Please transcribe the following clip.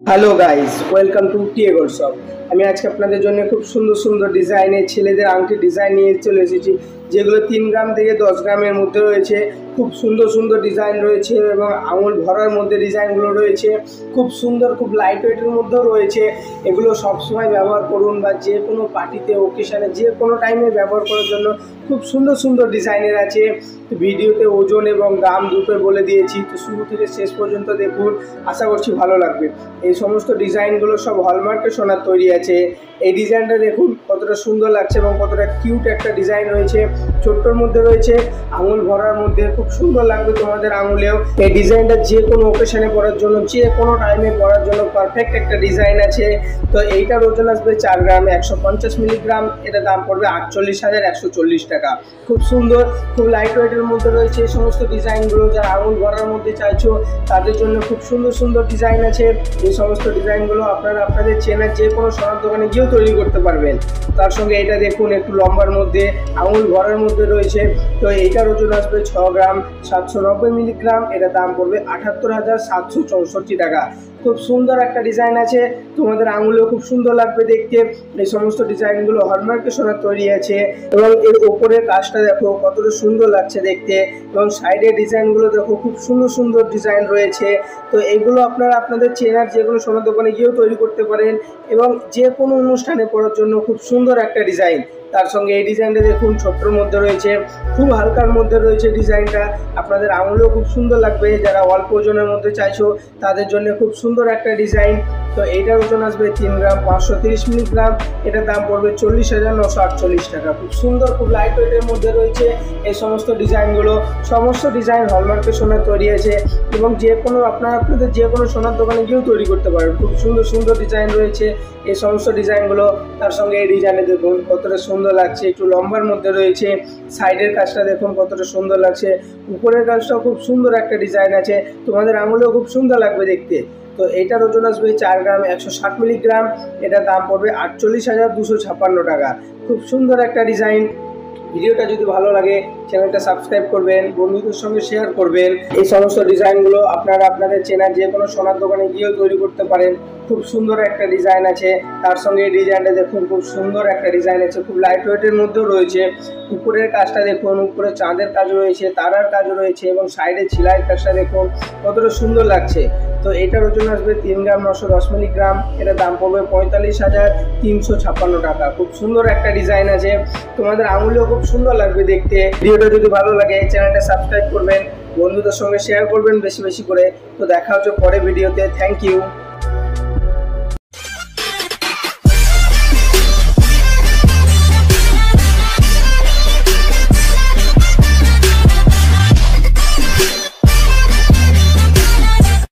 Hello guys, welcome to TA gold shop. আমি আজকে আপনাদের জন্য খুব সুন্দর সুন্দর ডিজাইনের ছেলেদের আংটি ডিজাইন নিয়ে চলে এসেছি, যেগুলো 3 গ্রাম থেকে 10 গ্রামের মধ্যে রয়েছে। খুব সুন্দর সুন্দর ডিজাইন রয়েছে এবং আঙুল ভরার মধ্যে ডিজাইনগুলো রয়েছে। খুব সুন্দর, খুব লাইট ওয়েটের মধ্যেও রয়েছে। এগুলো সবসময় ব্যবহার করুন বা যে কোনো পার্টিতে, ওকেশানে, যে কোনো টাইমে ব্যবহার করার জন্য খুব সুন্দর সুন্দর ডিজাইনের আছে। ভিডিওতে ওজন এবং দাম দুটোই বলে দিয়েছি, তো শুরু থেকে শেষ পর্যন্ত দেখুন, আশা করছি ভালো লাগবে। এই সমস্ত ডিজাইনগুলো সব হলমার্কের সোনার তৈরি আছে। এই ডিজাইনটা দেখুন কতটা সুন্দর লাগছে এবং কতটা কিউট একটা ডিজাইন রয়েছে। ছোট্টর মধ্যে রয়েছে, আঙুল ভরার মধ্যে, খুব সুন্দর লাগবে তোমাদের আঙুলেও। এই ডিজাইনটা যে কোনো ওকেশনে পরার জন্য, যে কোনো টাইমে পরার জন্য পারফেক্ট একটা ডিজাইন আছে। তো এইটার ওজন আসবে 4 গ্রাম 150 মিলিগ্রাম। এটা দাম পড়বে 48,140 টাকা। খুব সুন্দর, খুব লাইট ওয়েটের মধ্যে রয়েছে এই সমস্ত ডিজাইনগুলো। যারা আঙুল ভরার মধ্যে চাইছো তাদের জন্য খুব সুন্দর সুন্দর ডিজাইন আছে। এই সমস্ত ডিজাইনগুলো আপনারা আপনাদের চেনার যে কোনো সোনার দোকানে গিয়েও তৈরি করতে পারবেন। তার সঙ্গে এটা দেখুন একটু লম্বার মধ্যে, আঙুল ভরার মধ্যে রয়েছে। তো এইটার ওজন আসবে 6 গ্রাম 790 মিলিগ্রাম। এটা দাম পড়বে 78,764 টাকা। খুব সুন্দর একটা ডিজাইন আছে, তোমাদের আঙুলেও খুব সুন্দর লাগবে দেখতে। এই সমস্ত ডিজাইনগুলো হলমার্কের সোনার তৈরি আছে এবং এর ওপরের কাজটা দেখো কতটা সুন্দর লাগছে দেখতে, এবং সাইডের ডিজাইনগুলো দেখো খুব সুন্দর সুন্দর ডিজাইন রয়েছে। তো এইগুলো আপনারা আপনাদের চেনার যে কোনো সোনার দোকানে গিয়েও তৈরি করতে পারেন এবং যে কোনো অনুষ্ঠানে পরার জন্য খুব সুন্দর একটা ডিজাইন। তার সঙ্গে এই ডিজাইনটা দেখুন ছোট্টর মধ্যে রয়েছে, খুব হালকার মধ্যে রয়েছে ডিজাইনটা। আপনাদের আঙুলেও খুব সুন্দর লাগবে। যারা অল্প ওজনের মধ্যে চাইছো তাদের জন্য খুব সুন্দর একটা ডিজাইন। তো এইটার ওজন আসবে 3 গ্রাম 530 মিলিগ্রাম। এটার দাম পড়বে 40,948 টাকা। খুব সুন্দর, খুব লাইট ওয়েটের মধ্যে রয়েছে এই সমস্ত ডিজাইনগুলো। সমস্ত ডিজাইন হলমার্কের সোনার তৈরি আছে এবং যে কোনো আপনাদের যে কোনো সোনার দোকানে গিয়েও তৈরি করতে পারেন। খুব সুন্দর সুন্দর ডিজাইন রয়েছে এই সমস্ত ডিজাইনগুলো। তার সঙ্গে এই ডিজাইনে দেখুন কতটা সুন্দর লাগছে, একটু লম্বার মধ্যে রয়েছে। সাইডের কাজটা দেখুন কতটা সুন্দর লাগছে, উপরের কাজটাও খুব সুন্দর একটা ডিজাইন আছে। তোমাদের আঙুলেও খুব সুন্দর লাগবে দেখতে। তো এইটার ওজন আসবে 4 গ্রাম 160 মিলিগ্রাম। এটার দাম পড়বে 48,256 টাকা। খুব সুন্দর একটা ডিজাইন। ভিডিওটা যদি ভালো লাগে চ্যানেলটা সাবস্ক্রাইব করবেন, বন্ধুদের সঙ্গে শেয়ার করবেন। এই সমস্ত ডিজাইনগুলো আপনারা আপনাদের চেনার যে কোনো সোনার দোকানে গিয়েও তৈরি করতে পারেন। খুব সুন্দর একটা ডিজাইন আছে। তার সঙ্গে এই ডিজাইনটা দেখুন খুব সুন্দর একটা ডিজাইন আছে, খুব লাইট ওয়েটের মধ্যেও রয়েছে। উপরের কাজটা দেখুন, উপরে চাঁদের কাজ রয়েছে, তারার কাজ রয়েছে এবং সাইডে ছিলাইয়ের কাজটা দেখুন কতটা সুন্দর লাগছে। তো এটার ওজন আসবে 3 গ্রাম 910 মিলিগ্রাম। এটা দাম পড়বে 45,356 টাকা। খুব সুন্দর একটা ডিজাইন আছে, তোমাদের আঙুলেও খুব সুন্দর লাগবে দেখতে। ভিডিওটা যদি ভালো লাগে চ্যানেলটা সাবস্ক্রাইব করবেন, বন্ধুদের সঙ্গে শেয়ার করবেন বেশি বেশি করে। তো দেখা হচ্ছে পরে ভিডিওতে। Thank you.